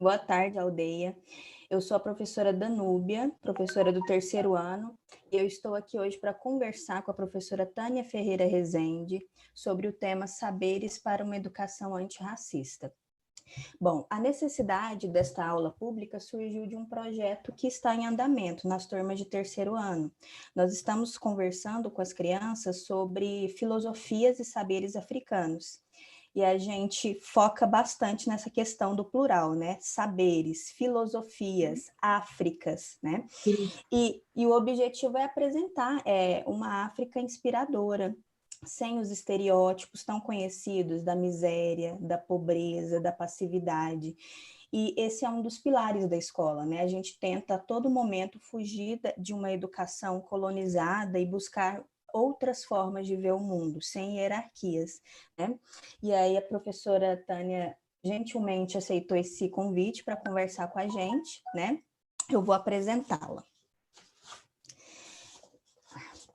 Boa tarde, aldeia. Eu sou a professora Danúbia, professora do terceiro ano, e eu estou aqui hoje para conversar com a professora Tânia Ferreira Rezende sobre o tema Saberes para uma Educação Antirracista. Bom, a necessidade desta aula pública surgiu de um projeto que está em andamento nas turmas de terceiro ano. Nós estamos conversando com as crianças sobre filosofias e saberes africanos. E a gente foca bastante nessa questão do plural, né? Saberes, filosofias, Áfricas, né? E o objetivo é apresentar uma África inspiradora, sem os estereótipos tão conhecidos da miséria, da pobreza, da passividade. E esse é um dos pilares da escola, né? A gente tenta a todo momento fugir de uma educação colonizada e buscar outras formas de ver o mundo, sem hierarquias, né? E aí a professora Tânia gentilmente aceitou esse convite para conversar com a gente, né? Eu vou apresentá-la.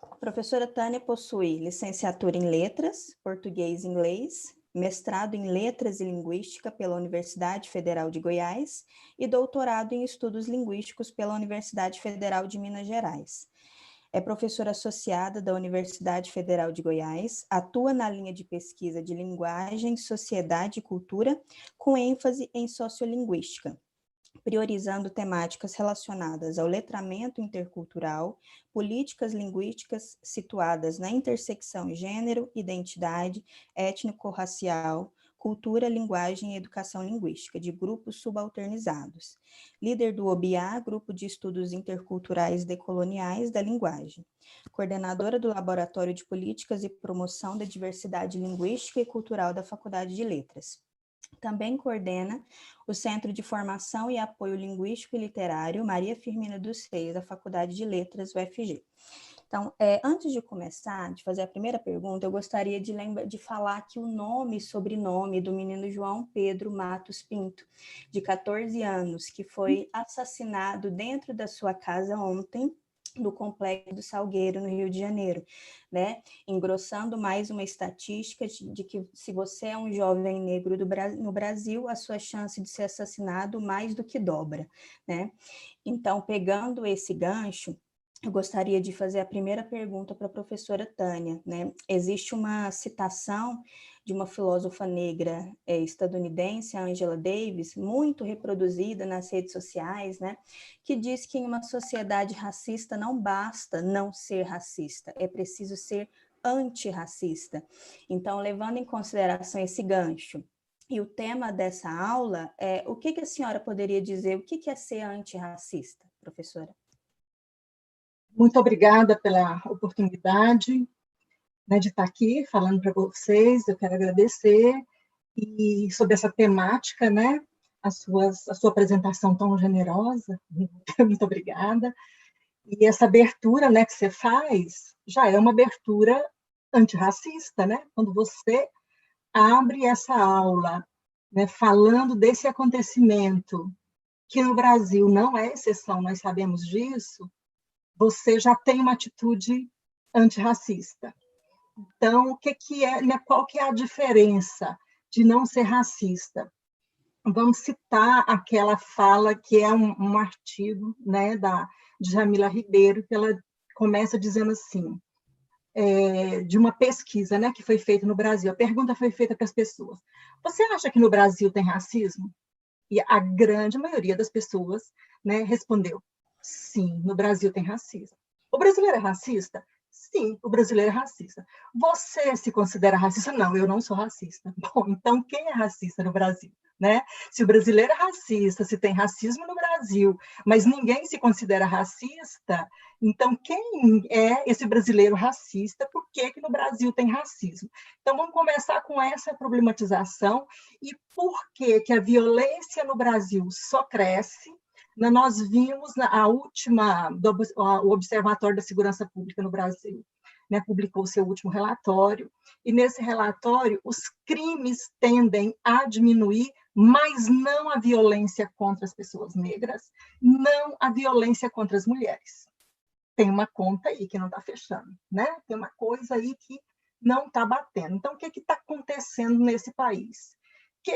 A professora Tânia possui licenciatura em Letras, Português e Inglês, mestrado em Letras e Linguística pela Universidade Federal de Goiás e doutorado em Estudos Linguísticos pela Universidade Federal de Minas Gerais. É professora associada da Universidade Federal de Goiás, atua na linha de pesquisa de Linguagem, Sociedade e Cultura, com ênfase em Sociolinguística, priorizando temáticas relacionadas ao letramento intercultural, políticas linguísticas situadas na intersecção gênero, identidade, étnico-racial, cultura, linguagem e educação linguística, de grupos subalternizados. Líder do OBIA, Grupo de Estudos Interculturais Decoloniais da Linguagem. Coordenadora do Laboratório de Políticas e Promoção da Diversidade Linguística e Cultural da Faculdade de Letras. Também coordena o Centro de Formação e Apoio Linguístico e Literário Maria Firmina dos Reis, da Faculdade de Letras, UFG. Então, antes de começar, de fazer a primeira pergunta, eu gostaria de falar aqui o nome e sobrenome do menino João Pedro Matos Pinto, de 14 anos, que foi assassinado dentro da sua casa ontem, no Complexo do Salgueiro, no Rio de Janeiro, né? Engrossando mais uma estatística de que se você é um jovem negro no Brasil, a sua chance de ser assassinado mais do que dobra, né? Então, pegando esse gancho, eu gostaria de fazer a primeira pergunta para a professora Tânia, né? Existe uma citação de uma filósofa negra estadunidense, a Angela Davis, muito reproduzida nas redes sociais, né? Que diz que em uma sociedade racista não basta não ser racista, é preciso ser antirracista. Então, levando em consideração esse gancho, e o tema dessa aula o que a senhora poderia dizer, o que é ser antirracista, professora? Muito obrigada pela oportunidade, né, de estar aqui falando para vocês. Eu quero agradecer e sobre essa temática, né, a sua apresentação tão generosa. Muito obrigada. E essa abertura, né, que você faz já é uma abertura antirracista, né? Quando você abre essa aula, né, falando desse acontecimento que no Brasil não é exceção, nós sabemos disso, você já tem uma atitude antirracista. Então, o que é, né, qual que é a diferença de não ser racista? Vamos citar aquela fala que é um artigo, né, de Jamila Ribeiro, que ela começa dizendo assim, de uma pesquisa, né, que foi feita no Brasil. A pergunta foi feita para as pessoas: você acha que no Brasil tem racismo? E a grande maioria das pessoas, né, respondeu: sim, no Brasil tem racismo. O brasileiro é racista? Sim, o brasileiro é racista. Você se considera racista? Não, eu não sou racista. Bom, então quem é racista no Brasil? Né? Se o brasileiro é racista, se tem racismo no Brasil, mas ninguém se considera racista, então quem é esse brasileiro racista? Por que no Brasil tem racismo? Então vamos começar com essa problematização e por que a violência no Brasil só cresce. Nós vimos o Observatório da Segurança Pública no Brasil, né, publicou seu último relatório, e nesse relatório os crimes tendem a diminuir, mas não a violência contra as pessoas negras, não a violência contra as mulheres. Tem uma conta aí que não está fechando, né? Tem uma coisa aí que não está batendo. Então, o que está acontecendo nesse país?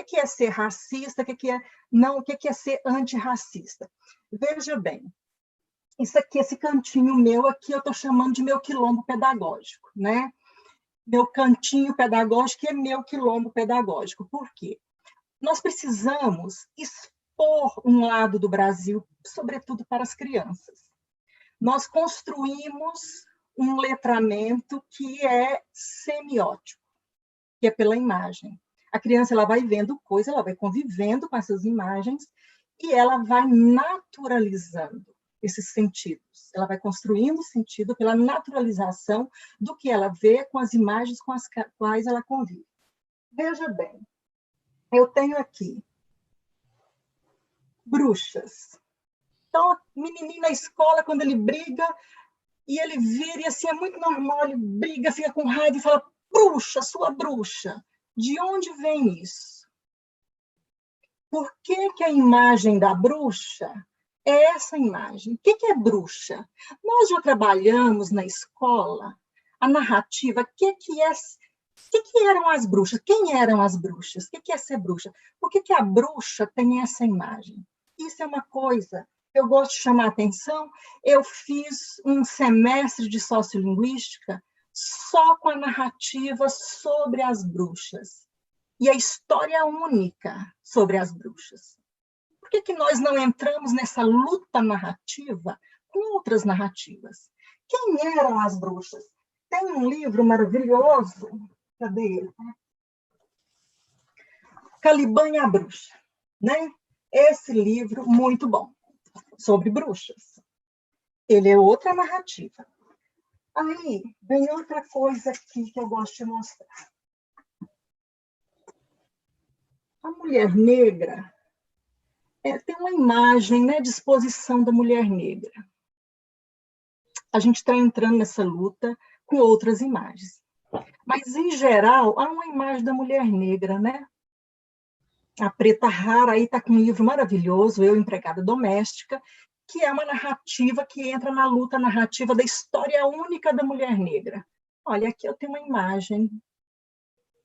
que é ser racista, o que é não, o que é ser antirracista. Veja bem, isso aqui, esse cantinho meu aqui, eu estou chamando de meu quilombo pedagógico, né? Meu cantinho pedagógico é meu quilombo pedagógico. Por quê? Nós precisamos expor um lado do Brasil, sobretudo para as crianças. Nós construímos um letramento que é semiótico, que é pela imagem. A criança ela vai vendo coisas, ela vai convivendo com essas imagens e ela vai naturalizando esses sentidos. Ela vai construindo sentido pela naturalização do que ela vê com as imagens com as quais ela convive. Veja bem, eu tenho aqui bruxas. Então, o menininho na escola, quando ele briga, e ele vira, e assim, é muito normal, ele briga, fica com raiva e fala, bruxa, sua bruxa. De onde vem isso? Por que a imagem da bruxa é essa imagem? O que é bruxa? Nós já trabalhamos na escola a narrativa, o que eram as bruxas? Quem eram as bruxas? O que é ser bruxa? Por que a bruxa tem essa imagem? Isso é uma coisa que eu gosto de chamar a atenção. Eu fiz um semestre de sociolinguística só com a narrativa sobre as bruxas. E a história única sobre as bruxas. Por que nós não entramos nessa luta narrativa com outras narrativas? Quem eram as bruxas? Tem um livro maravilhoso, cadê ele? Caliban e a Bruxa, né? Esse livro, muito bom, sobre bruxas. Ele é outra narrativa. Aí, vem outra coisa aqui que eu gosto de mostrar. A mulher negra tem uma imagem, né, de exposição da mulher negra. A gente está entrando nessa luta com outras imagens. Mas, em geral, há uma imagem da mulher negra, né? A Preta Rara aí está com um livro maravilhoso, Eu, Empregada Doméstica, que é uma narrativa que entra na luta narrativa da história única da mulher negra. Olha, aqui eu tenho uma imagem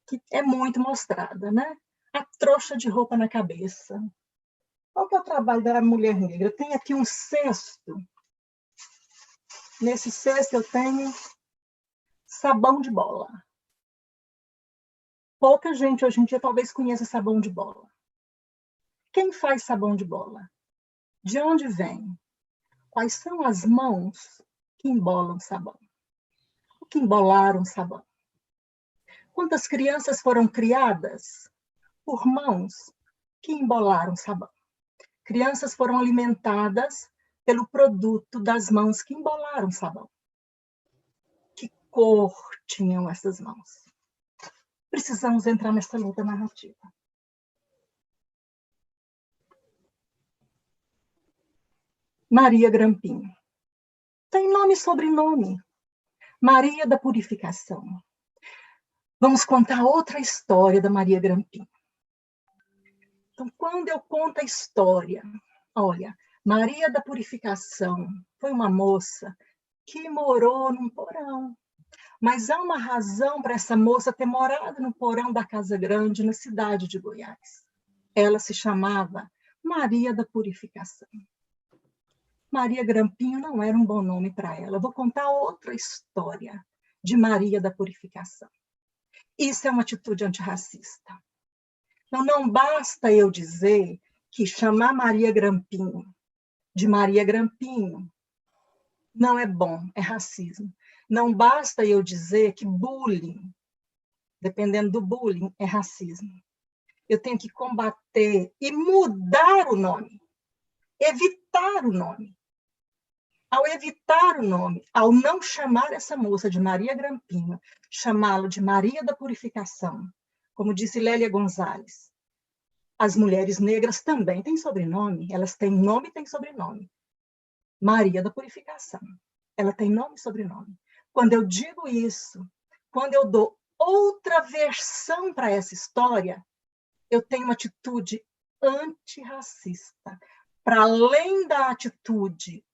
que é muito mostrada, né? A trouxa de roupa na cabeça. Qual que é o trabalho da mulher negra? Eu tenho aqui um cesto. Nesse cesto eu tenho sabão de bola. Pouca gente hoje em dia talvez conheça sabão de bola. Quem faz sabão de bola? De onde vem? Quais são as mãos que embolam sabão? O que embolaram sabão? Quantas crianças foram criadas por mãos que embolaram sabão? Crianças foram alimentadas pelo produto das mãos que embolaram sabão. Que cor tinham essas mãos? Precisamos entrar nessa luta narrativa. Maria Grampinho. Tem nome e sobrenome. Maria da Purificação. Vamos contar outra história da Maria Grampinho. Então, quando eu conto a história, olha, Maria da Purificação foi uma moça que morou num porão. Mas há uma razão para essa moça ter morado no porão da Casa Grande, na cidade de Goiás. Ela se chamava Maria da Purificação. Maria Grampinho não era um bom nome para ela. Eu vou contar outra história de Maria da Purificação. Isso é uma atitude antirracista. Então, não basta eu dizer que chamar Maria Grampinho de Maria Grampinho não é bom, é racismo. Não basta eu dizer que bullying, dependendo do bullying, é racismo. Eu tenho que combater e mudar o nome, evitar o nome. Ao evitar o nome, ao não chamar essa moça de Maria Grampinho, chamá-la de Maria da Purificação, como disse Lélia Gonzalez, as mulheres negras também têm sobrenome, elas têm nome e têm sobrenome. Maria da Purificação, ela tem nome e sobrenome. Quando eu digo isso, quando eu dou outra versão para essa história, eu tenho uma atitude antirracista, para além da atitude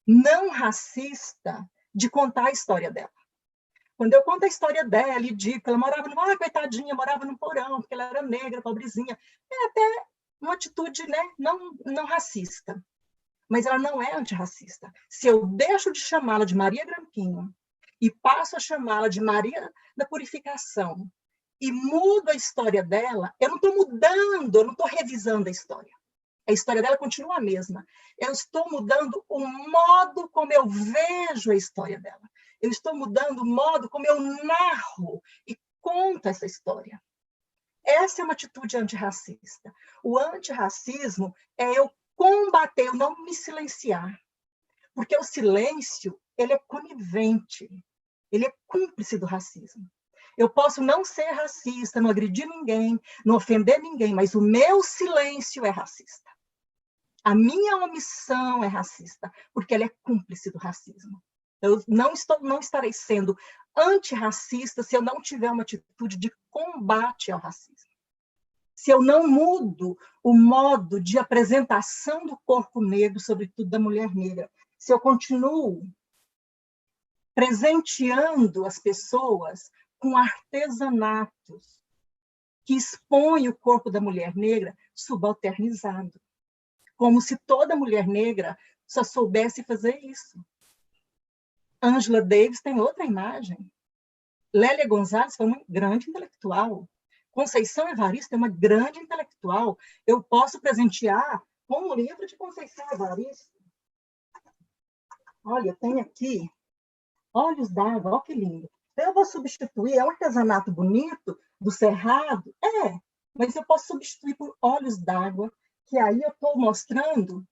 não racista de contar a história dela. Quando eu conto a história dela, e digo que ela morava coitadinha, morava num porão, porque ela era negra, pobrezinha, é até uma atitude, né, não racista. Mas ela não é antirracista. Se eu deixo de chamá-la de Maria Granquinho e passo a chamá-la de Maria da Purificação e mudo a história dela, eu não estou mudando, eu não estou revisando a história. A história dela continua a mesma. Eu estou mudando o modo como eu vejo a história dela. Eu estou mudando o modo como eu narro e conto essa história. Essa é uma atitude antirracista. O antirracismo é eu combater, eu não me silenciar. Porque o silêncio, ele é conivente, ele é cúmplice do racismo. Eu posso não ser racista, não agredir ninguém, não ofender ninguém, mas o meu silêncio é racista. A minha omissão é racista, porque ela é cúmplice do racismo. Eu não estarei sendo antirracista se eu não tiver uma atitude de combate ao racismo. Se eu não mudo o modo de apresentação do corpo negro, sobretudo da mulher negra, se eu continuo presenteando as pessoas com artesanatos que expõem o corpo da mulher negra subalternizado, como se toda mulher negra só soubesse fazer isso. Angela Davis tem outra imagem. Lélia Gonzalez foi uma grande intelectual. Conceição Evaristo é uma grande intelectual. Eu posso presentear com um livro de Conceição Evaristo. Olha, eu tenho aqui Olhos d'Água, olha que lindo. Eu vou substituir, é um artesanato bonito, do Cerrado? É, mas eu posso substituir por Olhos d'Água, que aí eu estou mostrando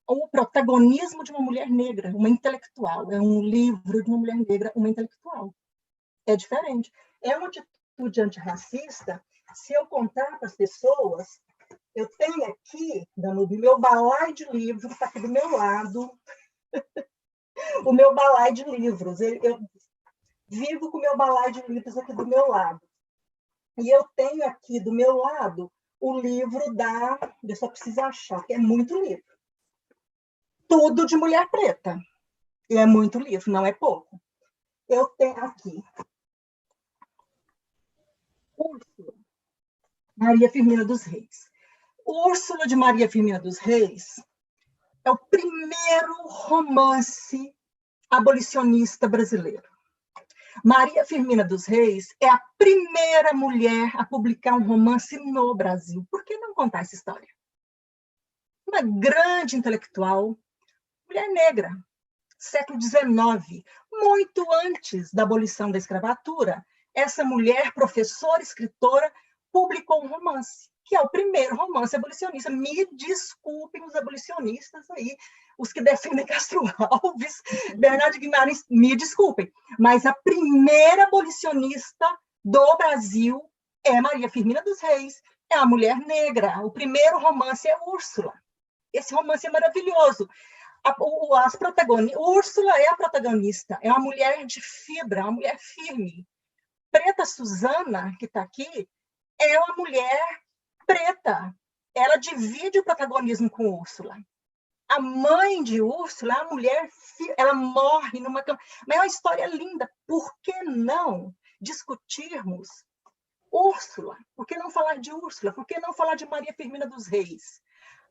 o protagonismo de uma mulher negra, uma intelectual. É um livro de uma mulher negra, uma intelectual. É diferente. É uma atitude antirracista se eu contar para as pessoas. Eu tenho aqui, Danube, meu balaio de livros, está aqui do meu lado. O meu balaio de livros. Eu vivo com o meu balaio de livros aqui do meu lado. E eu tenho aqui do meu lado o livro da... Eu só preciso achar, que é muito livro. Tudo de mulher preta. E é muito livro, não é pouco. Eu tenho aqui Úrsula, Maria Firmina dos Reis. Úrsula de Maria Firmina dos Reis é o primeiro romance abolicionista brasileiro. Maria Firmina dos Reis é a primeira mulher a publicar um romance no Brasil. Por que não contar essa história? Uma grande intelectual, mulher negra, século XIX, muito antes da abolição da escravatura, essa mulher, professora, escritora, publicou um romance, que é o primeiro romance abolicionista. Me desculpem os abolicionistas aí, os que defendem Castro Alves, Bernardo Guimarães, me desculpem, mas a primeira abolicionista do Brasil é Maria Firmina dos Reis, é a mulher negra. O primeiro romance é Úrsula. Esse romance é maravilhoso. Úrsula é a protagonista, é uma mulher de fibra, uma mulher firme. Preta Suzana, que está aqui, é uma mulher preta. Ela divide o protagonismo com Úrsula. A mãe de Úrsula é uma mulher, ela morre numa cama. Mas é uma história linda. Por que não discutirmos Úrsula? Por que não falar de Úrsula? Por que não falar de Maria Firmina dos Reis?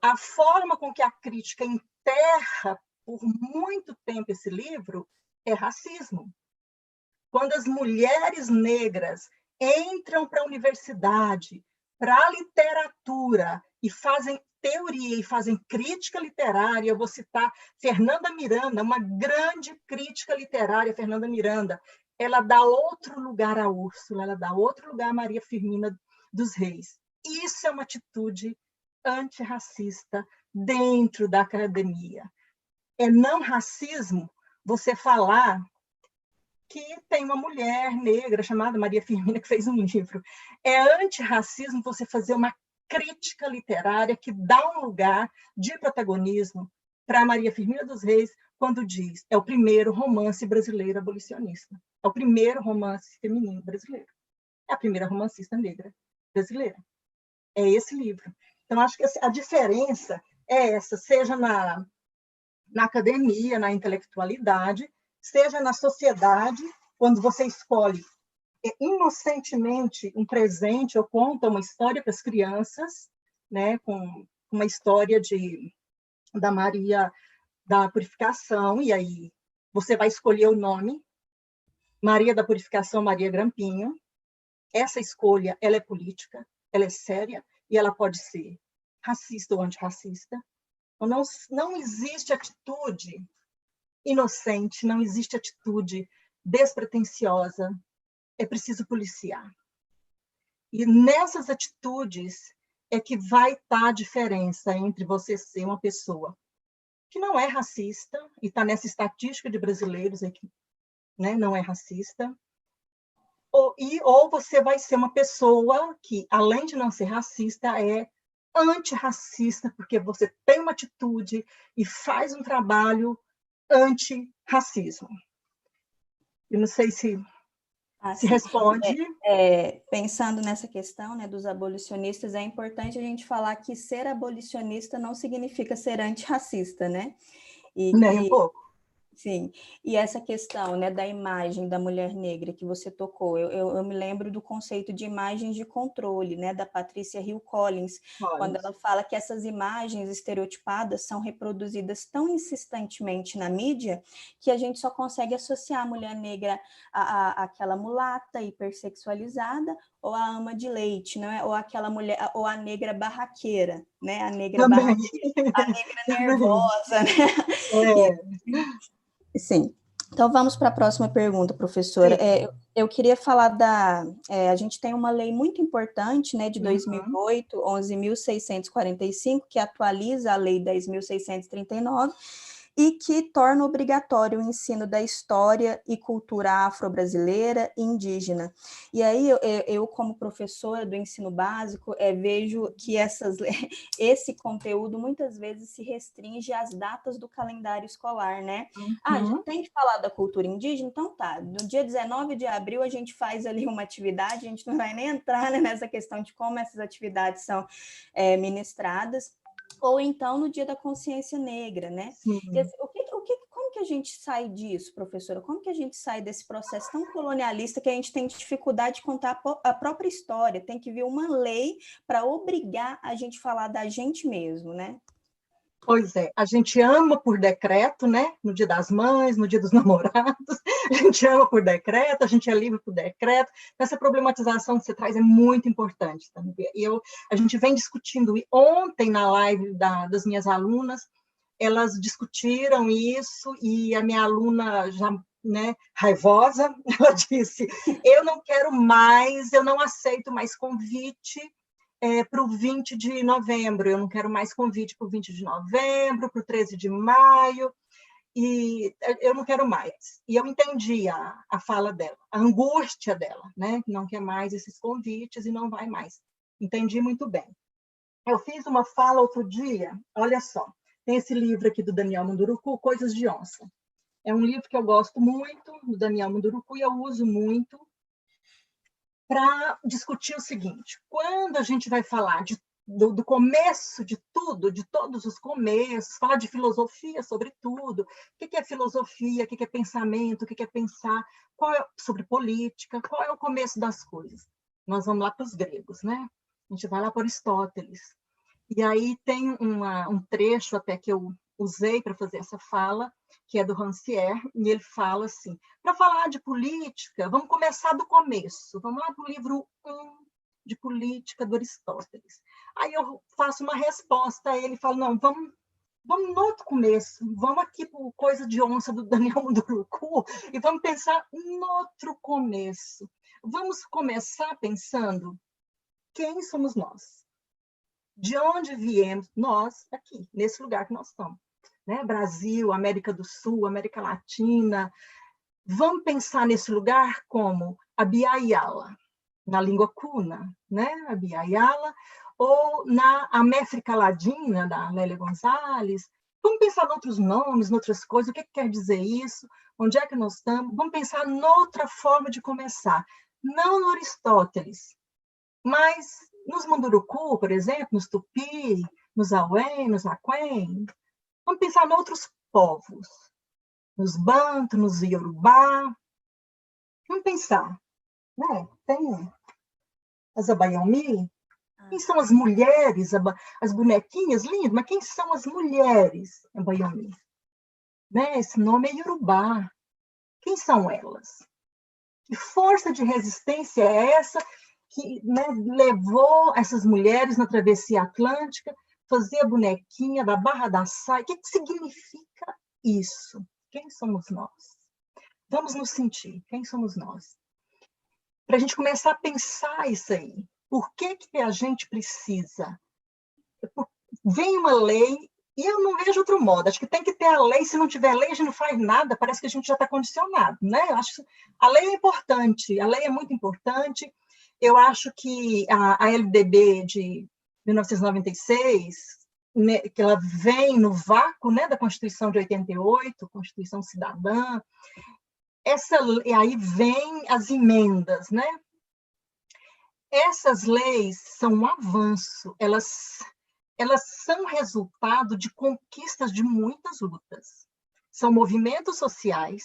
A forma com que a crítica enterra por muito tempo esse livro é racismo. Quando as mulheres negras entram para a universidade, para a literatura, e fazem teoria, e fazem crítica literária, eu vou citar Fernanda Miranda, uma grande crítica literária, Fernanda Miranda, ela dá outro lugar a Úrsula, ela dá outro lugar a Maria Firmina dos Reis. Isso é uma atitude antirracista dentro da academia. É não racismo você falar que tem uma mulher negra chamada Maria Firmina que fez um livro. É antirracismo você fazer uma crítica literária que dá um lugar de protagonismo para Maria Firmina dos Reis quando diz é o primeiro romance brasileiro abolicionista. É o primeiro romance feminino brasileiro. É a primeira romancista negra brasileira. É esse livro. Então, acho que a diferença é essa, seja na academia, na intelectualidade, seja na sociedade quando você escolhe inocentemente um presente ou conta uma história para as crianças, né, com uma história da Maria da Purificação, e aí você vai escolher o nome, Maria da Purificação, Maria Grampinho. Essa escolha, ela é política, ela é séria, e ela pode ser racista ou antirracista. Não, não existe atitude inocente, não existe atitude despretensiosa, é preciso policiar. E nessas atitudes é que vai estar a diferença entre você ser uma pessoa que não é racista, e está nessa estatística de brasileiros aqui, né, não é racista, ou você vai ser uma pessoa que, além de não ser racista, é antirracista, porque você tem uma atitude e faz um trabalho antirracismo. Eu não sei se Sim. responde. Pensando nessa questão, né, dos abolicionistas, é importante a gente falar que ser abolicionista não significa ser antirracista, né? Nem um pouco. Sim, e essa questão, né, da imagem da mulher negra que você tocou, eu me lembro do conceito de imagens de controle, né, da Patricia Hill Collins, quando ela fala que essas imagens estereotipadas são reproduzidas tão insistentemente na mídia que a gente só consegue associar a mulher negra àquela mulata hipersexualizada ou a ama de leite, não é? Ou aquela mulher, ou a negra barraqueira, né? A negra Também. barraqueira, a negra nervosa, né? Sim. Então, vamos para a próxima pergunta, professora. Eu queria falar a gente tem uma lei muito importante, né, de 2008, 11.645, que atualiza a lei 10.639, e que torna obrigatório o ensino da história e cultura afro-brasileira e indígena. E aí, eu como professora do ensino básico, vejo que esse conteúdo muitas vezes se restringe às datas do calendário escolar, né? Já tem que falar da cultura indígena? Então tá, no dia 19 de abril a gente faz ali uma atividade, a gente não vai nem entrar, né, nessa questão de como essas atividades são ministradas, ou então no Dia da Consciência Negra, né? Como que a gente sai disso, professora? Como que a gente sai desse processo tão colonialista que a gente tem dificuldade de contar a própria história? Tem que vir uma lei para obrigar a gente a falar da gente mesmo, né? Pois é, a gente ama por decreto, né? No Dia das Mães, no Dia dos Namorados, a gente ama por decreto, a gente é livre por decreto. Essa problematização que você traz é muito importante. Tá? A gente vem discutindo, e ontem na live das minhas alunas, elas discutiram isso, e a minha aluna já, né, raivosa, ela disse, eu não quero mais, eu não aceito mais convite para o 20 de novembro, eu não quero mais convite para o 20 de novembro, para o 13 de maio, e eu não quero mais. E eu entendi a fala dela, a angústia dela, né? Não quer mais esses convites e não vai mais. Entendi muito bem. Eu fiz uma fala outro dia, olha só, tem esse livro aqui do Daniel Munduruku, Coisas de Onça. É um livro que eu gosto muito, do Daniel Munduruku, e eu uso muito para discutir o seguinte: quando a gente vai falar do começo de tudo, de todos os começos, falar de filosofia sobre tudo, o que é filosofia, o que é pensamento, o que é pensar, sobre política, qual é o começo das coisas? Nós vamos lá para os gregos, né? A gente vai lá para Aristóteles. E aí tem um trecho até que eu usei para fazer essa fala, que é do Rancière, e ele fala assim, para falar de política, vamos começar do começo, vamos lá para o livro 1 de política do Aristóteles. Aí eu faço uma resposta a ele, e falo, não, vamos no outro começo, vamos aqui para Coisa de Onça do Daniel Munduruku e vamos pensar no outro começo. Vamos começar pensando quem somos nós. De onde viemos nós aqui, nesse lugar que nós estamos, né? Brasil, América do Sul, América Latina. Vamos pensar nesse lugar como a Bia Yala, na língua cuna, né? A Bia Yala, ou na América Ladina, da Lélia Gonzalez. Vamos pensar em outros nomes, em outras coisas, o que quer dizer isso, onde é que nós estamos. Vamos pensar noutra forma de começar, não no Aristóteles, mas nos Munduruku, por exemplo, nos Tupi, nos Auém, nos Aquém. Vamos pensar em outros povos, nos Banto, nos Iorubá. Vamos pensar, né? Tem as abayomi. Quem são as mulheres, as bonequinhas lindas, mas quem são as mulheres abayomi? Né? Esse nome é Yorubá. Quem são elas? Que força de resistência é essa que, né, levou essas mulheres na travessia atlântica, fazer a bonequinha da Barra da Saia? O que significa isso? Quem somos nós? Vamos nos sentir. Quem somos nós? Para a gente começar a pensar isso aí. Por que a gente precisa? Vem uma lei, e eu não vejo outro modo. Acho que tem que ter a lei. Se não tiver lei, a gente não faz nada. Parece que a gente já está condicionado, né? Eu acho que a lei é importante. A lei é muito importante. Eu acho que a LDB de 1996, né, que ela vem no vácuo, né, da Constituição de 88, Constituição Cidadã. E aí vem as emendas, né? Essas leis são um avanço, elas são resultado de conquistas de muitas lutas. São movimentos sociais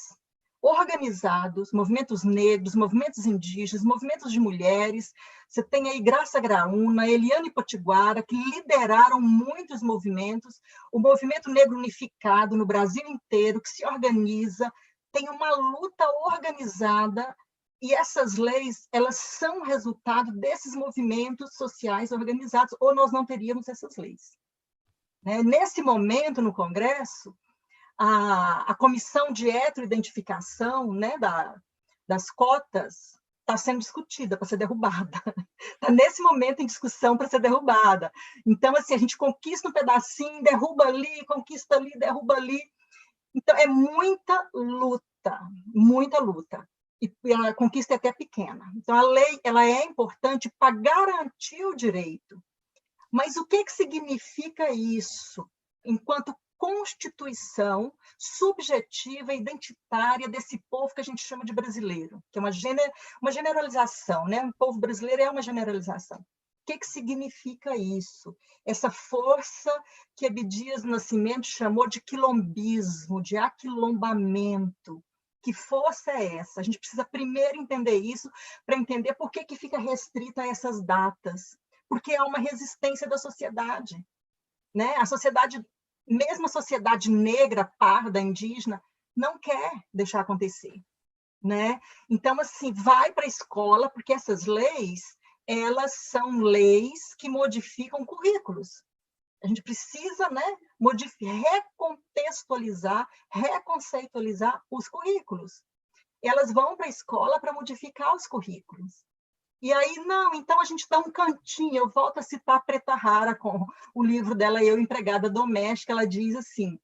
organizados, movimentos negros, movimentos indígenas, movimentos de mulheres. Você tem aí Graça Graúna, Eliane Potiguara, que lideraram muitos movimentos. O movimento negro unificado no Brasil inteiro, que se organiza, tem uma luta organizada. E essas leis, elas são resultado desses movimentos sociais organizados, ou nós não teríamos essas leis. Nesse momento, no Congresso, a comissão de heteroidentificação, né, das cotas está sendo discutida para ser derrubada. Está nesse momento em discussão para ser derrubada. Então, assim, a gente conquista um pedacinho, derruba ali, conquista ali, derruba ali. Então, é muita luta, muita luta. E a conquista é até pequena. Então, a lei ela é importante para garantir o direito. Mas o que significa isso enquanto constituição subjetiva e identitária desse povo que a gente chama de brasileiro, que é uma generalização, né? O povo brasileiro é uma generalização. O que significa isso? Essa força que Abdias Nascimento chamou de quilombismo, de aquilombamento. Que força é essa? A gente precisa primeiro entender isso para entender por que fica restrita a essas datas. Porque há uma resistência da sociedade. Né? A sociedade, mesmo a sociedade negra, parda, indígena, não quer deixar acontecer. Né? Então, assim, vai para a escola, porque essas leis, elas são leis que modificam currículos. A gente precisa, né, recontextualizar, reconceitualizar os currículos. Elas vão para a escola para modificar os currículos. E aí, não, então a gente dá um cantinho. Eu volto a citar a Preta Rara com o livro dela, Eu, Empregada Doméstica. Ela diz assim,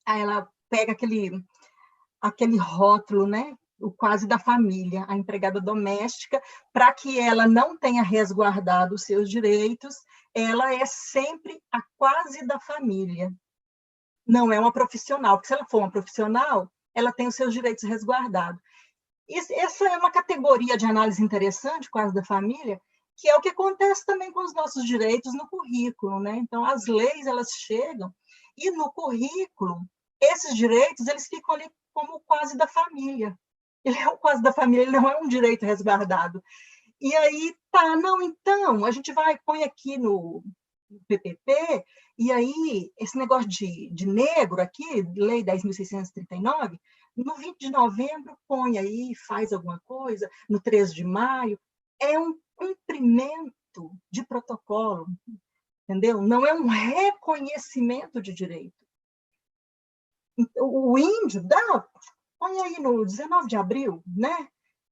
aí ela pega aquele rótulo, né? O quase da família, a empregada doméstica, para que ela não tenha resguardado os seus direitos, ela é sempre a quase da família. Não é uma profissional, porque se ela for uma profissional, ela tem os seus direitos resguardados. Essa é uma categoria de análise interessante, quase da família, que é o que acontece também com os nossos direitos no currículo, né? Então, as leis, elas chegam, e no currículo, esses direitos, eles ficam ali como quase da família. Ele é o quase da família, ele não é um direito resguardado. E aí, tá, não, então, a gente põe aqui no PPP, e aí, esse negócio de negro aqui, Lei 10.639, no 20 de novembro, põe aí, faz alguma coisa, no 13 de maio, é um cumprimento de protocolo, entendeu? Não é um reconhecimento de direito. O índio, põe aí no 19 de abril, né?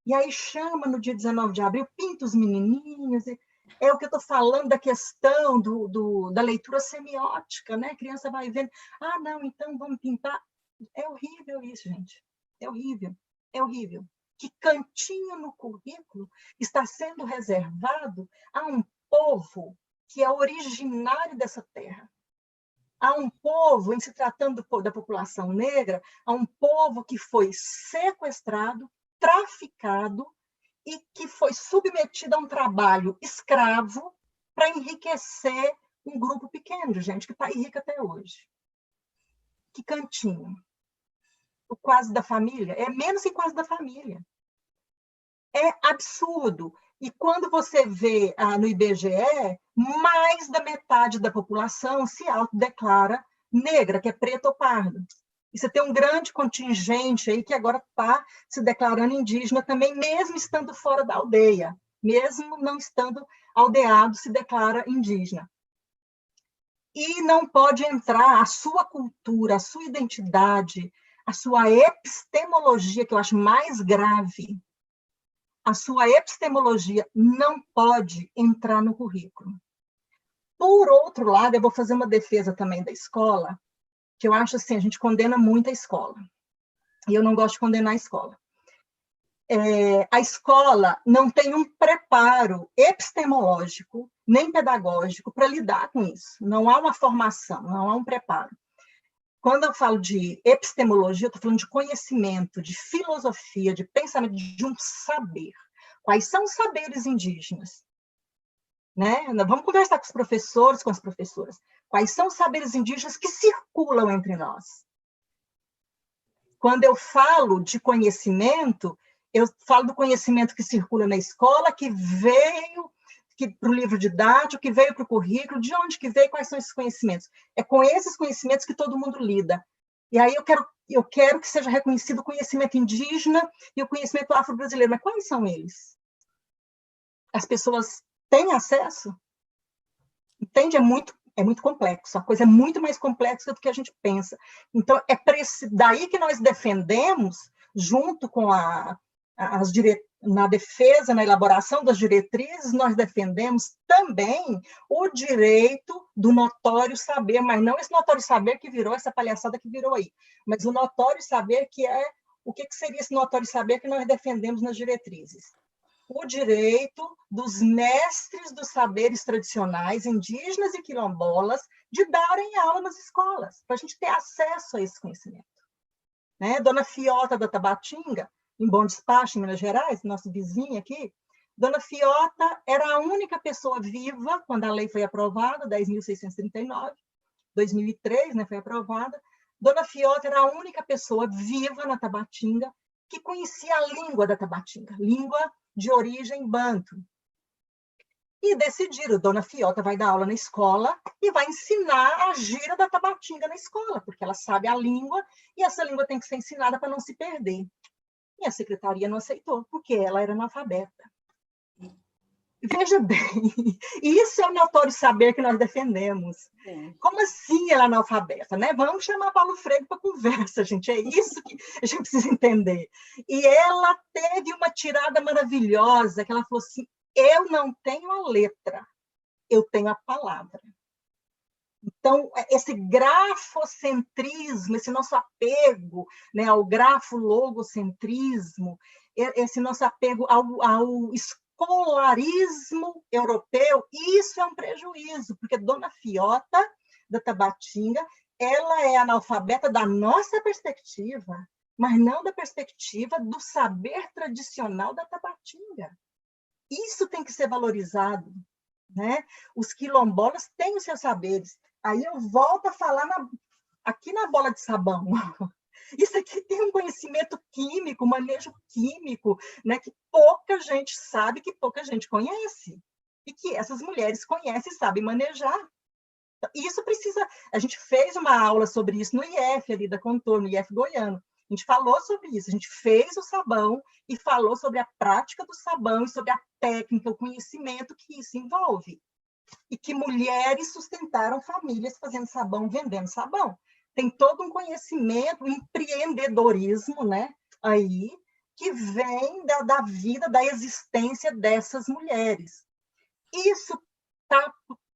E aí chama no dia 19 de abril, pinta os menininhos, é o que eu estou falando da questão da leitura semiótica, né? A criança vai vendo, não, então vamos pintar. É horrível isso, gente. É horrível. É horrível. Que cantinho no currículo está sendo reservado a um povo que é originário dessa terra. A um povo, em se tratando da população negra, a um povo que foi sequestrado, traficado e que foi submetido a um trabalho escravo para enriquecer um grupo pequeno de gente que está rica até hoje. Que cantinho. O quase da família é menos que quase da família. É absurdo. E quando você vê no IBGE, mais da metade da população se autodeclara negra, que é preto ou pardo. E você tem um grande contingente aí que agora está se declarando indígena também, mesmo estando fora da aldeia, mesmo não estando aldeado, se declara indígena. E não pode entrar a sua cultura, a sua identidade, a sua epistemologia, que eu acho mais grave, a sua epistemologia não pode entrar no currículo. Por outro lado, eu vou fazer uma defesa também da escola, que eu acho assim, a gente condena muito a escola. E eu não gosto de condenar a escola. A escola não tem um preparo epistemológico, nem pedagógico, para lidar com isso. Não há uma formação, não há um preparo. Quando eu falo de epistemologia, eu estou falando de conhecimento, de filosofia, de pensamento, de um saber. Quais são os saberes indígenas? Né? Vamos conversar com os professores, com as professoras. Quais são os saberes indígenas que circulam entre nós? Quando eu falo de conhecimento, eu falo do conhecimento que circula na escola, que veio para o livro didático, que veio para o currículo, de onde que veio, quais são esses conhecimentos. É com esses conhecimentos que todo mundo lida. E aí eu quero que seja reconhecido o conhecimento indígena e o conhecimento afro-brasileiro. Mas quais são eles? As pessoas têm acesso? Entende? É muito complexo. A coisa é muito mais complexa do que a gente pensa. Então, daí que nós defendemos, junto com na defesa, na elaboração das diretrizes, nós defendemos também o direito do notório saber, mas não esse notório saber que virou essa palhaçada que virou aí, mas o notório saber que é o que seria esse notório saber que nós defendemos nas diretrizes. O direito dos mestres dos saberes tradicionais, indígenas e quilombolas, de darem aula nas escolas, para a gente ter acesso a esse conhecimento. Né? Dona Fiota da Tabatinga, em Bom Despacho, em Minas Gerais, nosso vizinho aqui, Dona Fiota era a única pessoa viva quando a lei foi aprovada, 10.639, 2003, né, foi aprovada. Dona Fiota era a única pessoa viva na Tabatinga que conhecia a língua da Tabatinga, língua de origem banto. E decidiram, Dona Fiota vai dar aula na escola e vai ensinar a gíria da Tabatinga na escola, porque ela sabe a língua e essa língua tem que ser ensinada para não se perder. E a secretaria não aceitou, porque ela era analfabeta. Veja bem, isso é o notório saber que nós defendemos. Sim. Como assim ela é analfabeta? Né? Vamos chamar Paulo Freire para conversa, gente. É isso que a gente precisa entender. E ela teve uma tirada maravilhosa, que ela falou assim, eu não tenho a letra, eu tenho a palavra. Então, esse grafocentrismo, esse nosso apego, né, ao grafo-logocentrismo, esse nosso apego ao escolarismo europeu, isso é um prejuízo, porque Dona Fiota da Tabatinga, ela é analfabeta da nossa perspectiva, mas não da perspectiva do saber tradicional da Tabatinga. Isso tem que ser valorizado. Né? Os quilombolas têm os seus saberes. Aí eu volto a falar aqui na bola de sabão. Isso aqui tem um conhecimento químico, manejo químico, né, que pouca gente sabe, que pouca gente conhece. E que essas mulheres conhecem e sabem manejar. Isso precisa... A gente fez uma aula sobre isso no IF, ali da Contorno, no IF Goiano. A gente falou sobre isso, a gente fez o sabão e falou sobre a prática do sabão e sobre a técnica, o conhecimento que isso envolve. E que mulheres sustentaram famílias fazendo sabão, vendendo sabão. Tem todo um conhecimento, um empreendedorismo, né, aí, que vem da vida, da existência dessas mulheres. Isso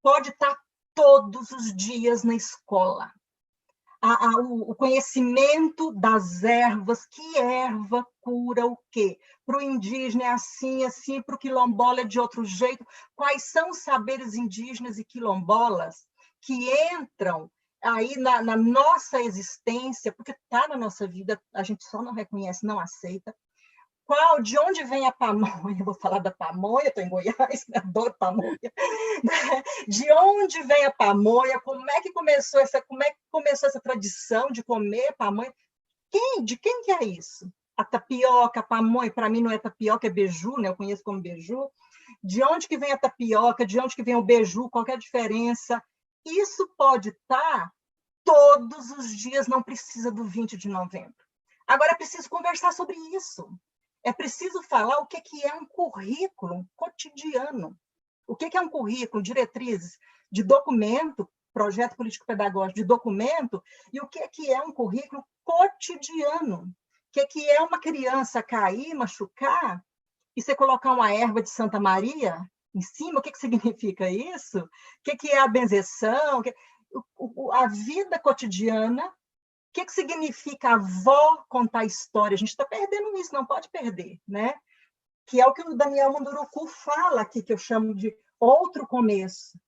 pode estar todos os dias na escola. O conhecimento das ervas, que erva cura o quê? Para o indígena é assim, assim, para o quilombola é de outro jeito. Quais são os saberes indígenas e quilombolas que entram aí na nossa existência, porque está na nossa vida, a gente só não reconhece, não aceita. De onde vem a pamonha? Eu vou falar da pamonha, estou em Goiás, adoro pamonha. De onde vem a pamonha? Como é que começou essa tradição de comer pamonha? De quem que é isso? a tapioca, a pamonha, para mim não é tapioca, é beiju, né? Eu conheço como beiju. De onde que vem a tapioca, de onde que vem o beiju, qual que é a diferença? Isso pode estar todos os dias, não precisa do 20 de novembro. Agora, é preciso conversar sobre isso. É preciso falar o que é um currículo cotidiano. O que é um currículo, diretrizes de documento, projeto político-pedagógico de documento, e o que é um currículo cotidiano. O que é uma criança cair, machucar, e você colocar uma erva de Santa Maria em cima, o que significa isso? O que é a benzeção? A vida cotidiana, o que significa a avó contar história? A gente está perdendo isso, não pode perder, né? Que é o que o Daniel Munduruku fala aqui, que eu chamo de outro começo.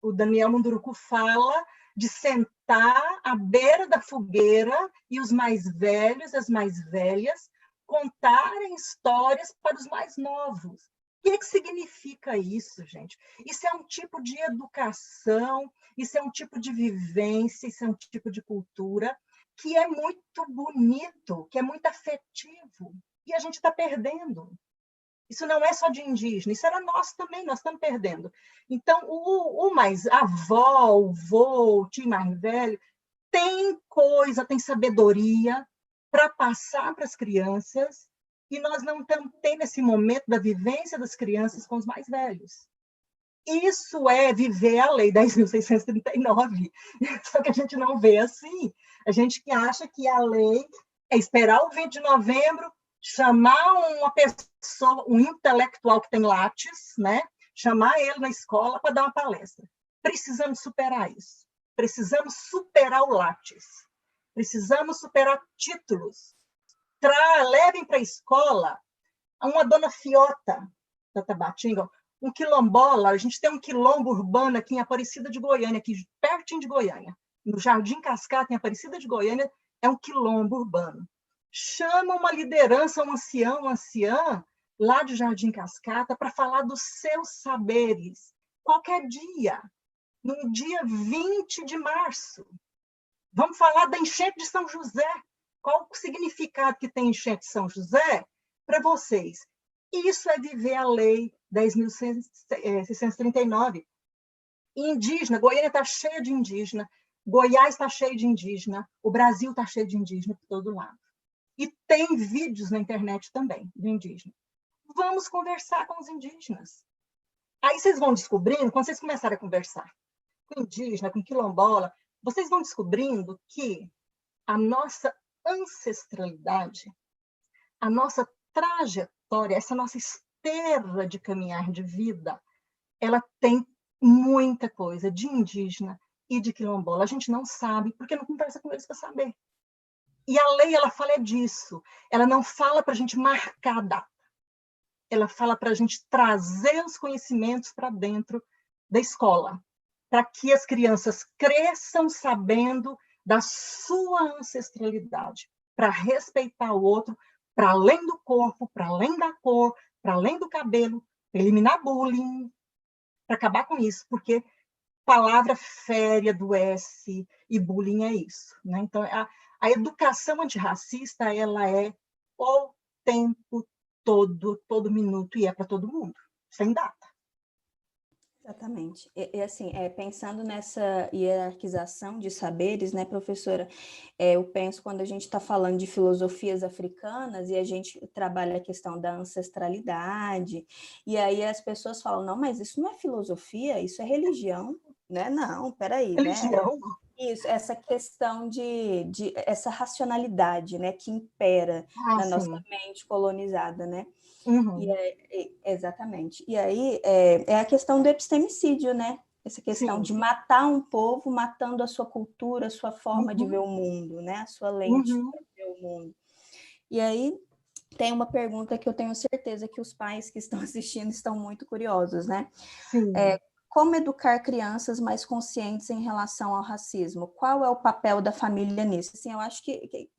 O Daniel Munduruku fala de sentar à beira da fogueira e os mais velhos, as mais velhas, contarem histórias para os mais novos. O que significa isso, gente? Isso é um tipo de educação, isso é um tipo de vivência, isso é um tipo de cultura que é muito bonito, que é muito afetivo, e a gente está perdendo. Isso não é só de indígena, isso era nós também, nós estamos perdendo. Então, o mais a avó, o vô, o tio mais velho, tem coisa, tem sabedoria para passar para as crianças, e nós não estamos tendo esse momento da vivência das crianças com os mais velhos. Isso é viver a Lei 10.639, só que a gente não vê assim. A gente acha que a lei é esperar o 20 de novembro, chamar uma pessoa, um intelectual que tem lattes, né? Chamar ele na escola para dar uma palestra. Precisamos superar isso. Precisamos superar o lattes. Precisamos superar títulos. Levem para a escola uma dona Fiota da Tabatinga, um quilombola. A gente tem um quilombo urbano aqui em Aparecida de Goiânia, aqui pertinho de Goiânia. No Jardim Cascata, em Aparecida de Goiânia, é um quilombo urbano. Chama uma liderança, um ancião, uma anciã, lá de Jardim Cascata, para falar dos seus saberes. Qualquer dia, no dia 20 de março. Vamos falar da enchente de São José. Qual o significado que tem enchente de São José para vocês? Isso é viver a Lei 10.639. Indígena, Goiânia está cheia de indígena, Goiás está cheio de indígena, o Brasil está cheio de indígena por todo lado. E tem vídeos na internet também de indígena. Vamos conversar com os indígenas. Aí vocês vão descobrindo, quando vocês começarem a conversar com indígena, com quilombola, vocês vão descobrindo que a nossa ancestralidade, a nossa trajetória, essa nossa esteira de caminhar de vida, ela tem muita coisa de indígena e de quilombola. A gente não sabe, porque não conversa com eles para saber. E a lei, ela fala disso. Ela não fala para a gente marcar a data. Ela fala para a gente trazer os conhecimentos para dentro da escola, para que as crianças cresçam sabendo da sua ancestralidade, para respeitar o outro, para além do corpo, para além da cor, para além do cabelo, eliminar bullying, para acabar com isso, porque palavra fere, adoece, e bullying é isso, né? Então, a educação antirracista, ela é o tempo todo minuto, e é para todo mundo, sem data. Exatamente. Assim, pensando nessa hierarquização de saberes, né, professora, eu penso quando a gente está falando de filosofias africanas e a gente trabalha a questão da ancestralidade, e aí as pessoas falam, não, mas isso não é filosofia, isso é religião, né? Não, peraí, Religião. né? Isso, essa questão de essa racionalidade, né, que impera na nossa mente colonizada, né? Uhum. Exatamente. E aí é a questão do epistemicídio, né? Essa questão de matar um povo, matando a sua cultura, a sua forma de ver o mundo, né? A sua lente para ver o mundo. E aí tem uma pergunta que eu tenho certeza que os pais que estão assistindo estão muito curiosos, né? Sim. Como educar crianças mais conscientes em relação ao racismo? Qual é o papel da família nisso? Assim, eu acho que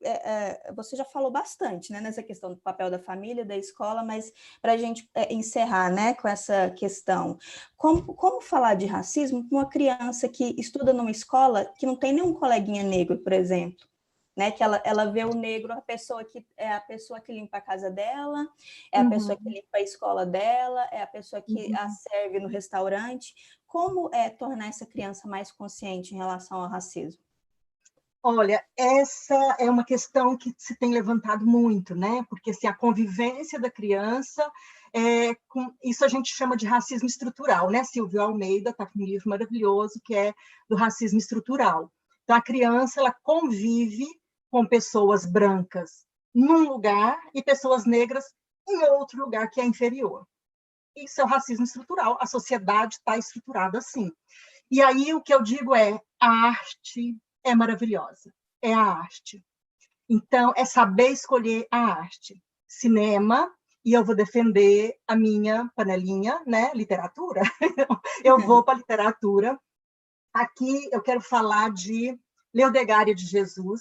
você já falou bastante, né, nessa questão do papel da família, da escola, mas para a gente encerrar, né, com essa questão, como falar de racismo com uma criança que estuda numa escola que não tem nenhum coleguinha negro, por exemplo, né? Que ela vê o negro a pessoa que limpa a casa dela, é a pessoa que limpa a escola dela, é a pessoa que a serve no restaurante. Como tornar essa criança mais consciente em relação ao racismo? Olha, essa é uma questão que se tem levantado muito, né? Porque assim, a convivência da criança, isso a gente chama de racismo estrutural, né? Silvio Almeida está com um livro maravilhoso que é do racismo estrutural. Então, a criança ela convive com pessoas brancas num lugar e pessoas negras em outro lugar que é inferior. Isso é o racismo estrutural. A sociedade está estruturada assim. E aí o que eu digo a arte é maravilhosa, é a arte. Então, é saber escolher a arte. Cinema, e eu vou defender a minha panelinha, né? Literatura. Eu vou para a literatura. Aqui eu quero falar de Leodegária de Jesus.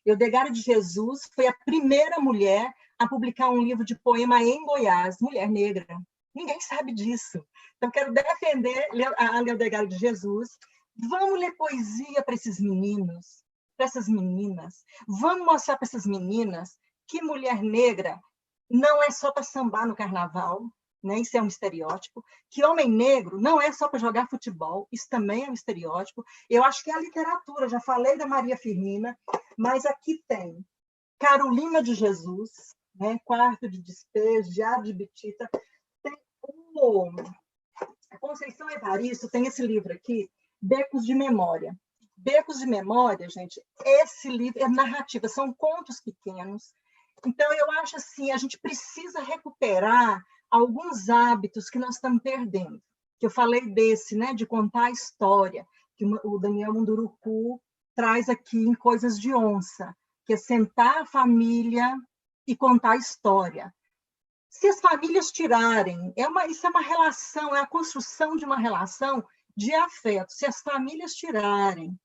Leodegária de Jesus foi a primeira mulher a publicar um livro de poema em Goiás, mulher negra. Ninguém sabe disso. Então, quero defender a Leodegária de Jesus. Vamos ler poesia para esses meninos, para essas meninas. Vamos mostrar para essas meninas que mulher negra não é só para sambar no carnaval, né? Isso é um estereótipo. Que homem negro não é só para jogar futebol, isso também é um estereótipo. Eu acho que é a literatura, já falei da Maria Firmina, mas aqui tem Carolina de Jesus, né? Quarto de Despejo, Diário de Betita. Tem a Conceição Evaristo, tem esse livro aqui, Becos de Memória. Becos de Memória, gente, esse livro é narrativa, são contos pequenos. Então, eu acho assim, a gente precisa recuperar alguns hábitos que nós estamos perdendo. Que eu falei desse, né, de contar a história, que o Daniel Munduruku traz aqui em Coisas de Onça, que é sentar a família e contar a história. Se as famílias tirarem, isso é uma relação, é a construção de uma relação de afeto. Se as famílias tirarem,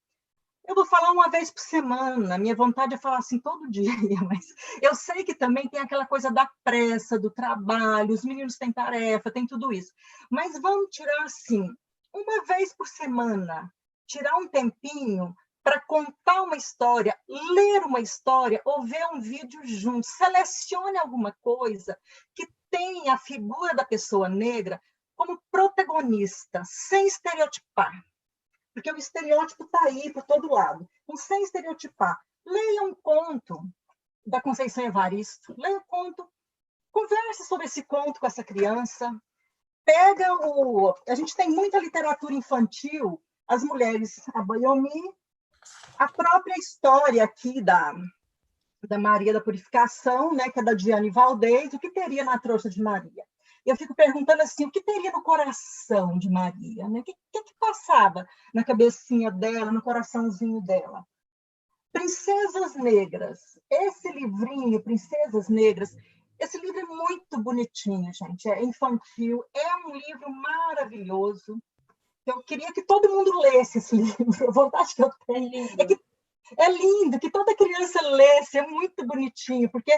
eu vou falar uma vez por semana, minha vontade é falar assim todo dia, mas eu sei que também tem aquela coisa da pressa, do trabalho, os meninos têm tarefa, tem tudo isso. Mas vamos tirar assim, uma vez por semana, tirar um tempinho para contar uma história, ler uma história ou ver um vídeo junto. Selecione alguma coisa que tenha a figura da pessoa negra como protagonista, sem estereotipar. Porque o estereótipo está aí por todo lado. Então, sem estereotipar. Leia um conto da Conceição Evaristo, leia um conto, converse sobre esse conto com essa criança, a gente tem muita literatura infantil, as mulheres, a Bayomi, a própria história aqui da Maria da Purificação, né, que é da Diane Valdez, o que teria na trouxa de Maria? Eu fico perguntando assim, o que teria no coração de Maria? Né? O que passava na cabecinha dela, no coraçãozinho dela? Princesas Negras. Esse livrinho, Princesas Negras, esse livro é muito bonitinho, gente. É infantil, é um livro maravilhoso. Eu queria que todo mundo lesse esse livro. A vontade que eu tenho é lindo, que toda criança lesse, é muito bonitinho, porque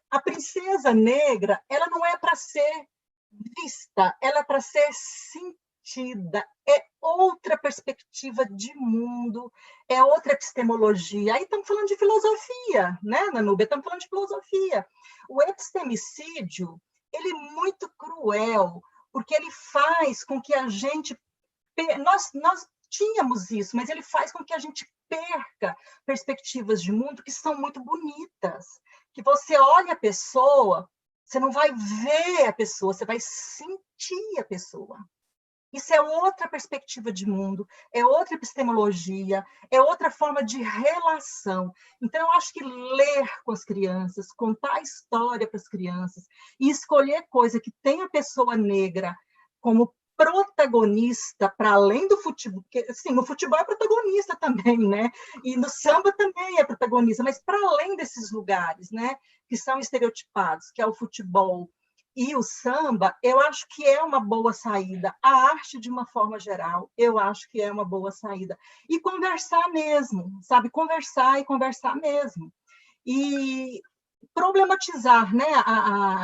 a Princesa Negra, ela não é para ser vista, ela é para ser sentida, é outra perspectiva de mundo, é outra epistemologia. Aí estamos falando de filosofia, né, Nanúbia? Estamos falando de filosofia. O epistemicídio, ele é muito cruel, porque ele faz com que a gente... Nós tínhamos isso, mas ele faz com que a gente perca perspectivas de mundo que são muito bonitas, que você olha a pessoa, você não vai ver a pessoa, você vai sentir a pessoa. Isso é outra perspectiva de mundo, é outra epistemologia, é outra forma de relação. Então, eu acho que ler com as crianças, contar a história para as crianças e escolher coisa que tem a pessoa negra como protagonista, para além do futebol, porque assim, no futebol é protagonista também, né? E no samba também é protagonista, mas para além desses lugares, né, que são estereotipados, que é o futebol e o samba, eu acho que é uma boa saída. A arte, de uma forma geral, eu acho que é uma boa saída. E conversar mesmo, sabe? Conversar e conversar mesmo. E problematizar, né?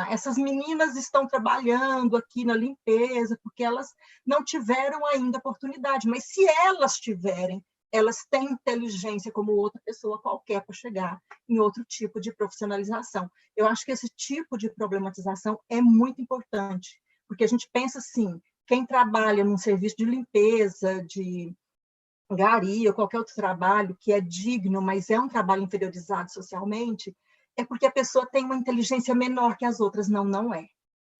Essas meninas estão trabalhando aqui na limpeza porque elas não tiveram ainda oportunidade, mas se elas tiverem, elas têm inteligência como outra pessoa qualquer para chegar em outro tipo de profissionalização. Eu acho que esse tipo de problematização é muito importante, porque a gente pensa assim, quem trabalha num serviço de limpeza, de gari ou qualquer outro trabalho que é digno, mas é um trabalho inferiorizado socialmente, é porque a pessoa tem uma inteligência menor que as outras. Não, não é.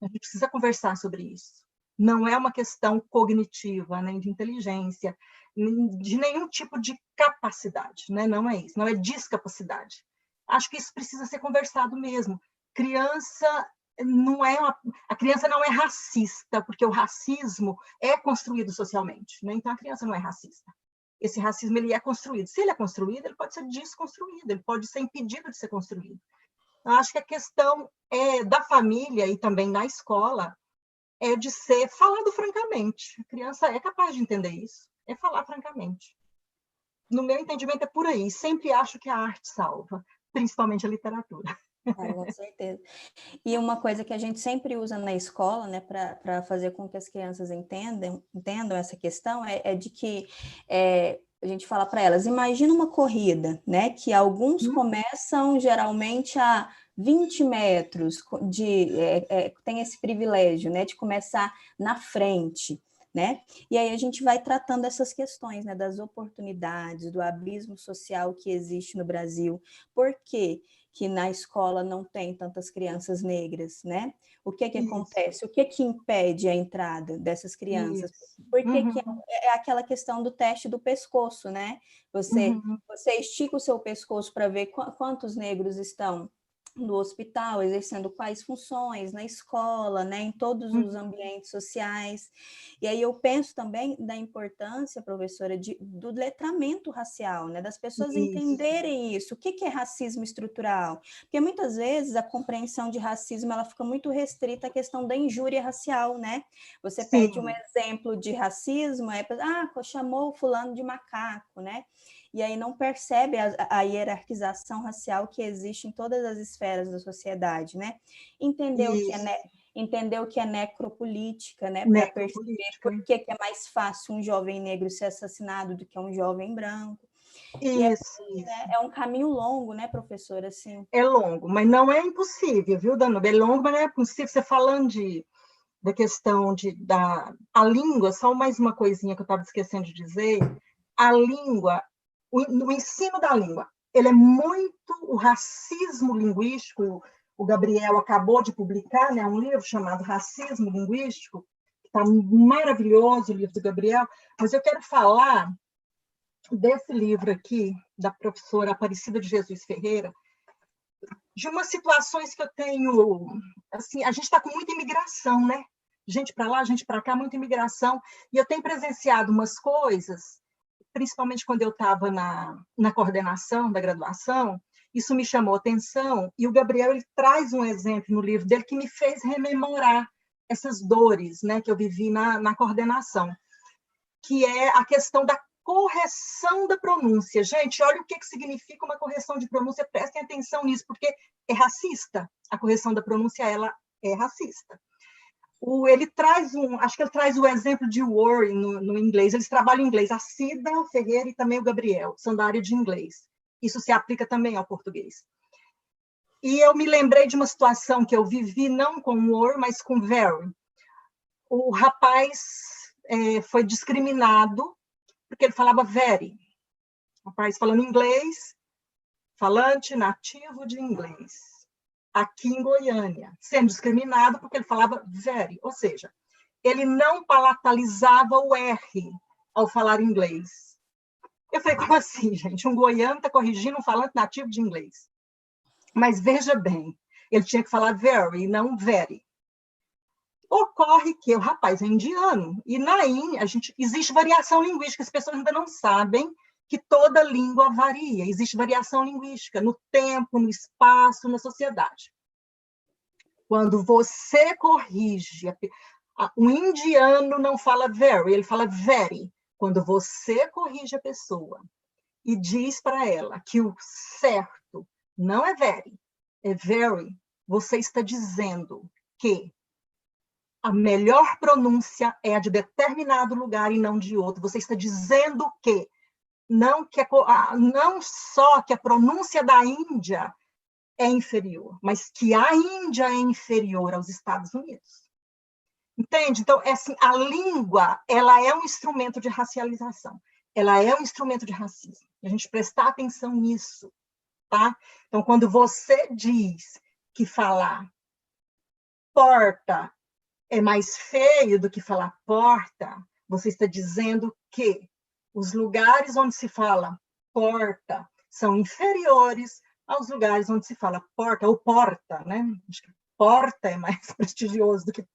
A gente precisa conversar sobre isso. Não é uma questão cognitiva, nem de inteligência, de nenhum tipo de capacidade, né? Não é isso, não é discapacidade. Acho que isso precisa ser conversado mesmo. Criança não é a criança não é racista, porque o racismo é construído socialmente, né? Então a criança não é racista. Esse racismo ele é construído. Se ele é construído, ele pode ser desconstruído, ele pode ser impedido de ser construído. Eu acho que a questão da família e também na escola é de ser falado francamente. A criança é capaz de entender isso, é falar francamente. No meu entendimento, é por aí. Sempre acho que a arte salva, principalmente a literatura. Com certeza. E uma coisa que a gente sempre usa na escola, né, para fazer com que as crianças entendam essa questão, é de que a gente fala para elas, imagina uma corrida, né, que alguns começam geralmente a 20 metros, tem esse privilégio, né, de começar na frente, né? E aí a gente vai tratando essas questões, né, das oportunidades, do abismo social que existe no Brasil. Por quê que na escola não tem tantas crianças negras, né? O que acontece? O que impede a entrada dessas crianças? Isso. Porque que é aquela questão do teste do pescoço, né? Você estica o seu pescoço para ver quantos negros estão no hospital, exercendo quais funções, na escola, né, em todos os ambientes sociais. E aí eu penso também da importância, professora, do letramento racial, né, das pessoas entenderem isso. O que é racismo estrutural? Porque muitas vezes a compreensão de racismo ela fica muito restrita à questão da injúria racial, né? Você pede um exemplo de racismo, chamou fulano de macaco, né? E aí não percebe a hierarquização racial que existe em todas as esferas da sociedade, né? Entender o que é necropolítica, né? Para perceber por que é mais fácil um jovem negro ser assassinado do que um jovem branco. Isso. Né, é um caminho longo, né, professora? Assim. É longo, mas não é impossível, viu, Danube? É longo, mas não é impossível. Você falando da questão a língua, só mais uma coisinha que eu estava esquecendo de dizer, a língua, o ensino da língua, ele é muito, o racismo linguístico, o Gabriel acabou de publicar, né, um livro chamado Racismo Linguístico, que está maravilhoso, o livro do Gabriel, mas eu quero falar desse livro aqui, da professora Aparecida de Jesus Ferreira, de umas situações que eu tenho, assim, a gente está com muita imigração, né? Gente para lá, gente para cá, muita imigração, e eu tenho presenciado umas coisas, principalmente quando eu estava na coordenação da graduação, isso me chamou atenção, e o Gabriel ele traz um exemplo no livro dele que me fez rememorar essas dores, né, que eu vivi na coordenação, que é a questão da correção da pronúncia. Gente, olha o que significa uma correção de pronúncia, prestem atenção nisso, porque é racista. A correção da pronúncia, ela é racista. Ele traz acho que ele traz o exemplo de Warren no inglês, eles trabalham em inglês, a Cida Ferreira e também o Gabriel, são da área de inglês. Isso se aplica também ao português. E eu me lembrei de uma situação que eu vivi, não com Warren, mas com Very. O rapaz foi discriminado porque ele falava very. O rapaz falando inglês, falante nativo de inglês, aqui em Goiânia, sendo discriminado porque ele falava very, ou seja, ele não palatalizava o R ao falar inglês. Eu falei, como assim, gente? Um goiano está corrigindo um falante nativo de inglês. Mas veja bem, ele tinha que falar very, não very. Ocorre que o rapaz é indiano, e na Índia existe variação linguística, as pessoas ainda não sabem que toda língua varia, existe variação linguística no tempo, no espaço, na sociedade. Quando você corrige, um indiano não fala very, ele fala very. Quando você corrige a pessoa e diz para ela que o certo não é very, é very, você está dizendo que a melhor pronúncia é a de determinado lugar e não de outro. Você está dizendo que Não, não só que a pronúncia da Índia é inferior, mas que a Índia é inferior aos Estados Unidos. Entende? Então, assim, a língua, ela é um instrumento de racialização, ela é um instrumento de racismo. A gente prestar atenção nisso, tá? Então, quando você diz que falar porta é mais feio do que falar porta, você está dizendo que os lugares onde se fala porta são inferiores aos lugares onde se fala porta, ou porta, né? Acho que porta é mais prestigioso do que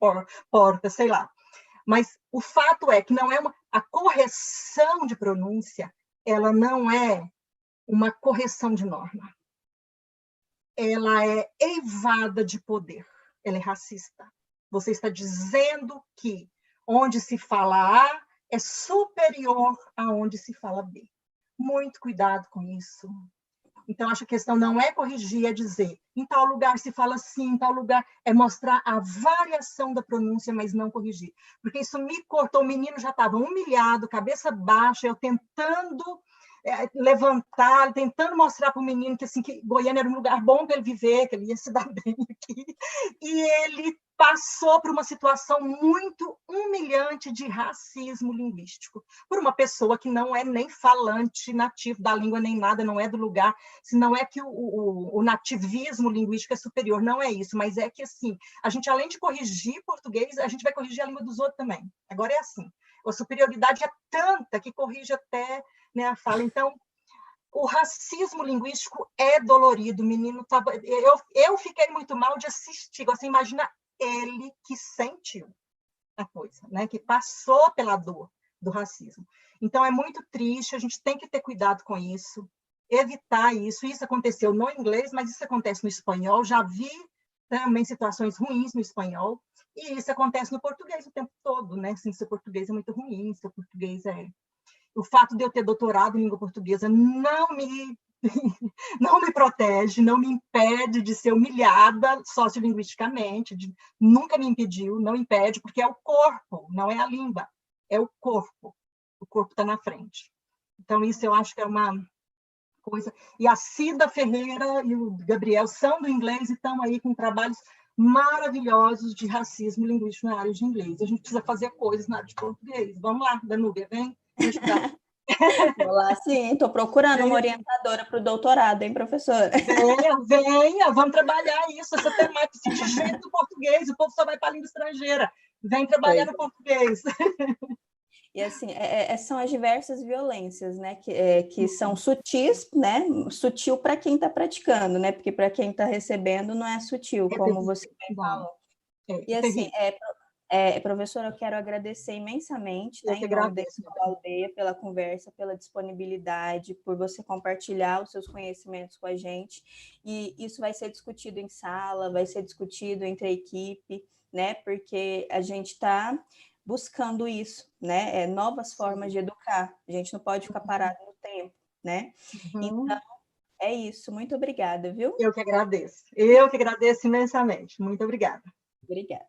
porta, sei lá. Mas o fato é que não é a correção de pronúncia, ela não é uma correção de norma. Ela é evada de poder, ela é racista. Você está dizendo que onde se fala A é superior a onde se fala B. Muito cuidado com isso. Então, acho que a questão não é corrigir, é dizer, em tal lugar se fala assim, em tal lugar, é mostrar a variação da pronúncia, mas não corrigir. Porque isso me cortou, o menino já estava humilhado, cabeça baixa, eu tentando levantar, tentando mostrar para o menino que, assim, que Goiânia era um lugar bom para ele viver, que ele ia se dar bem aqui, e ele passou por uma situação muito humilhante de racismo linguístico, por uma pessoa que não é nem falante nativo da língua, nem nada, não é do lugar, se não é que o nativismo linguístico é superior, não é isso, mas é que, assim, a gente, além de corrigir português, a gente vai corrigir a língua dos outros também. Agora é assim, a superioridade é tanta que corrige até, né, a fala. Então, o racismo linguístico é dolorido, o menino tava, eu fiquei muito mal de assistir, você imagina ele que sentiu a coisa, né, que passou pela dor do racismo. Então, é muito triste, a gente tem que ter cuidado com isso, evitar isso. Isso aconteceu no inglês, mas isso acontece no espanhol, já vi também situações ruins no espanhol, e isso acontece no português o tempo todo, né? Assim, seu português é muito ruim, seu português é... O fato de eu ter doutorado em língua portuguesa não me protege, não me impede de ser humilhada sociolinguisticamente, nunca me impediu, não impede, porque é o corpo, não é a língua, é o corpo está na frente. Então, isso eu acho que é uma coisa... E a Cida Ferreira e o Gabriel são do inglês e estão aí com trabalhos maravilhosos de racismo linguístico na área de inglês. A gente precisa fazer coisas na área de português. Vamos lá, Danúbia, vem me ajudar. Vou lá, sim, estou procurando uma orientadora para o doutorado, hein, professora? Venha, vamos trabalhar isso, essa temática, esse jeito do português, o povo só vai para a língua estrangeira. Vem trabalhar no português. E assim, são as diversas violências, né, que são sutis, né, sutil para quem está praticando, né, porque para quem está recebendo não é sutil, como você bem falou. E assim, professora, eu quero agradecer imensamente, tá, em nome da Escola Aldeia, pela conversa, pela disponibilidade, por você compartilhar os seus conhecimentos com a gente, e isso vai ser discutido em sala, vai ser discutido entre a equipe, né, porque a gente está buscando isso, né, novas formas de educar, a gente não pode ficar parado no tempo, né, então é isso, muito obrigada, viu? Eu que agradeço imensamente, muito obrigada. Obrigada.